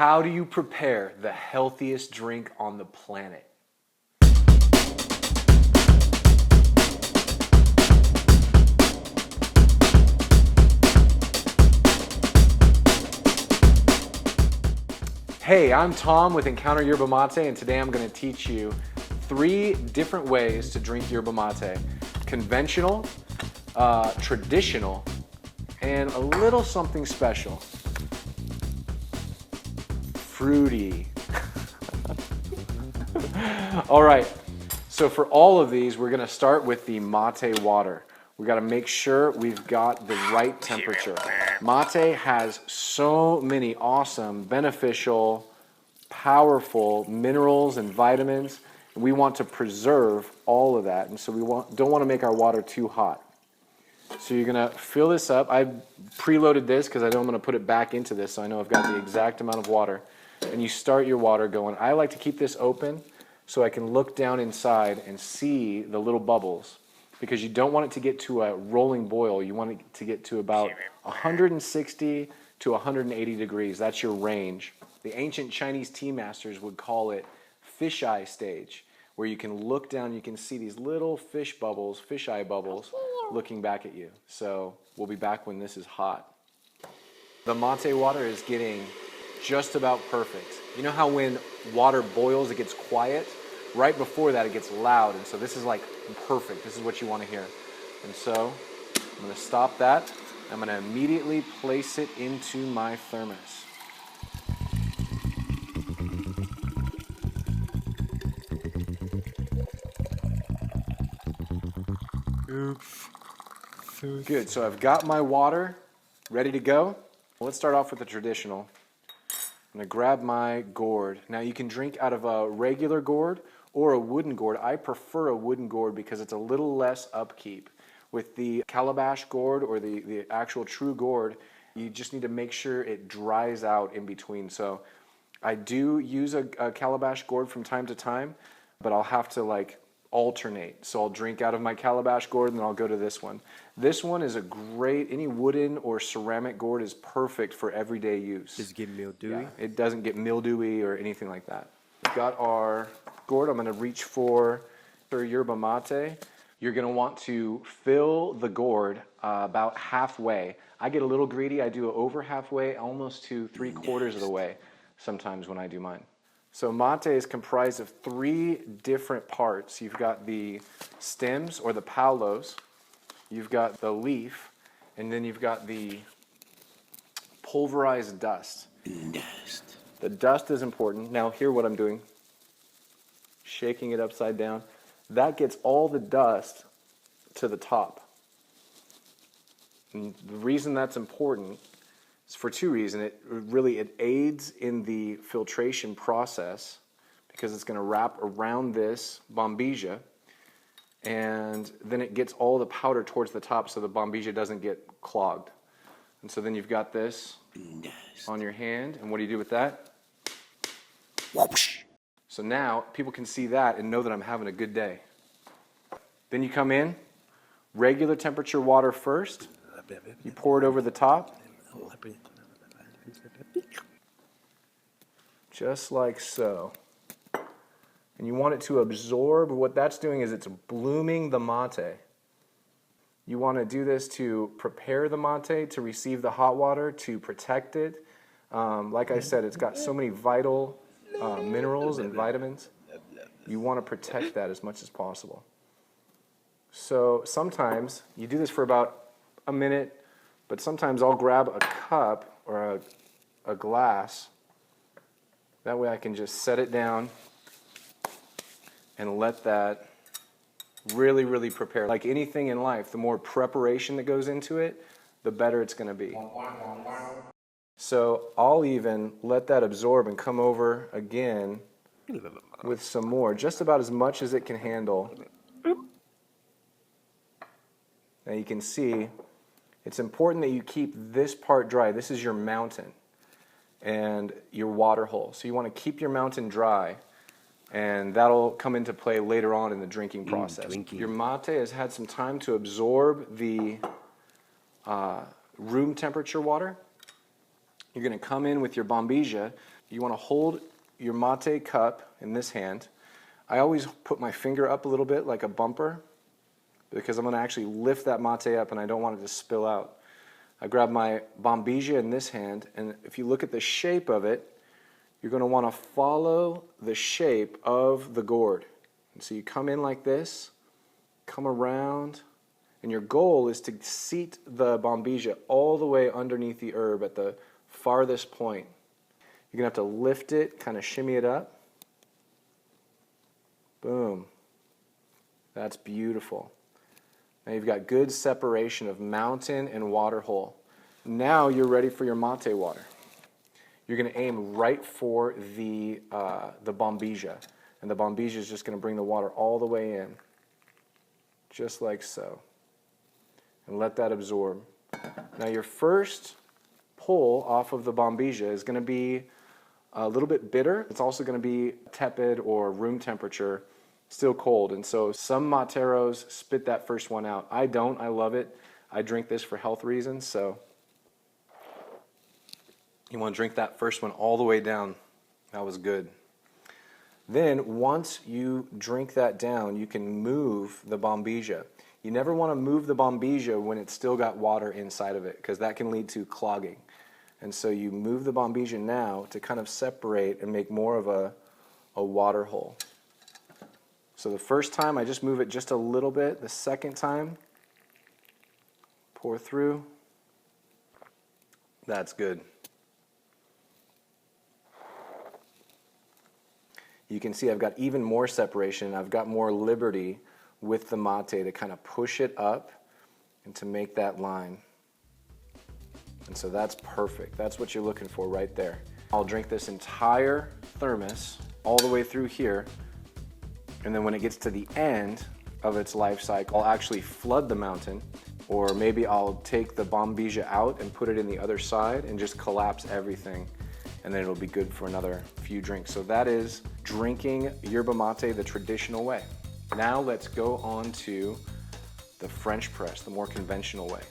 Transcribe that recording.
How do you prepare the healthiest drink on the planet? Hey, I'm Tom with Encounter Yerba Mate, and today I'm going to teach you 3 different ways to drink yerba mate. Conventional, traditional, and a little something special. Fruity. All right, so for all of these, we're going to start with the mate water. We got to make sure we've got the right temperature. Mate has so many awesome, beneficial, powerful minerals and vitamins. And we want to preserve all of that, and so we don't want to make our water too hot. So you're going to fill this up. I preloaded this because I don't want to put it back into this, so I know I've got the exact amount of water. And you start your water going. I like to keep this open so I can look down inside and see the little bubbles, because you don't want it to get to a rolling boil. You want it to get to about 160 to 180 degrees. That's your range. The ancient Chinese tea masters would call it fisheye stage, where you can look down, you can see these little fish bubbles, fisheye bubbles, looking back at you. So we'll be back when this is hot. The mate water is getting just about perfect. You know how when water boils, it gets quiet? Right before that, it gets loud, and so this is like perfect. This is what you want to hear. And so I'm going to stop that. I'm going to immediately place it into my thermos. Oops. Good, so I've got my water ready to go. Let's start off with the traditional. I'm going to grab my gourd. Now you can drink out of a regular gourd or a wooden gourd. I prefer a wooden gourd because it's a little less upkeep. With the calabash gourd or the actual true gourd, you just need to make sure it dries out in between. So I do use a calabash gourd from time to time, but I'll have to alternate. So I'll drink out of my calabash gourd and then I'll go to this one. This one is a great, any wooden or ceramic gourd is perfect for everyday use. Does it get mildewy? Yeah, it doesn't get mildewy or anything like that. We've got our gourd. I'm going to reach for yerba mate. You're going to want to fill the gourd about halfway. I get a little greedy. I do it over halfway, almost to 3/4 of the way sometimes when I do mine. So mate is comprised of 3 different parts. You've got the stems or the paulos, you've got the leaf, and then you've got the pulverized dust. The dust is important. Now hear what I'm doing. Shaking it upside down. That gets all the dust to the top. And the reason that's important is for 2 reasons. It aids in the filtration process because it's going to wrap around this bombilla, and then it gets all the powder towards the top so the bombilla doesn't get clogged. And so then you've got this on your hand, and what do you do with that? Whoosh. So now people can see that and know that I'm having a good day. Then you come in, regular temperature water first. You pour it over the top. Just like so. And you want it to absorb. What that's doing is it's blooming the mate. You want to do this to prepare the mate, to receive the hot water, to protect it. Like I said, it's got so many vital minerals and vitamins. You want to protect that as much as possible. So sometimes you do this for about a minute, but sometimes I'll grab a cup or a glass. That way I can just set it down and let that really, really prepare. Like anything in life, the more preparation that goes into it, the better it's going to be. So I'll even let that absorb and come over again with some more, just about as much as it can handle. Now you can see it's important that you keep this part dry. This is your mountain and your water hole. So you want to keep your mountain dry, and that'll come into play later on in the drinking process. Your mate has had some time to absorb the room temperature water. You're gonna come in with your bombilla. You wanna hold your mate cup in this hand. I always put my finger up a little bit like a bumper because I'm gonna actually lift that mate up and I don't want it to spill out. I grab my bombilla in this hand, and if you look at the shape of it, you're gonna wanna follow the shape of the gourd. And so you come in like this, come around, and your goal is to seat the bombilla all the way underneath the herb at the farthest point. You're gonna have to lift it, kind of shimmy it up. Boom. That's beautiful. Now you've got good separation of mountain and water hole. Now you're ready for your mate water. You're going to aim right for the bombilla. And the bombilla is just going to bring the water all the way in. Just like so. And let that absorb. Now your first pull off of the bombilla is going to be a little bit bitter. It's also going to be tepid or room temperature, still cold. And so some materos spit that first one out. I don't. I love it. I drink this for health reasons. So you want to drink that first one all the way down. That was good. Then once you drink that down, you can move the bombilla. You never want to move the bombilla when it's still got water inside of it because that can lead to clogging. And so you move the bombilla now to kind of separate and make more of a water hole. So the first time I just move it just a little bit. The second time, pour through. That's good. You can see I've got even more separation. I've got more liberty with the mate to kind of push it up and to make that line. And so that's perfect. That's what you're looking for right there. I'll drink this entire thermos all the way through here. And then when it gets to the end of its life cycle, I'll actually flood the mountain, or maybe I'll take the bombilla out and put it in the other side and just collapse everything, and then it'll be good for another few drinks. So that is drinking yerba mate the traditional way. Now let's go on to the French press, the more conventional way.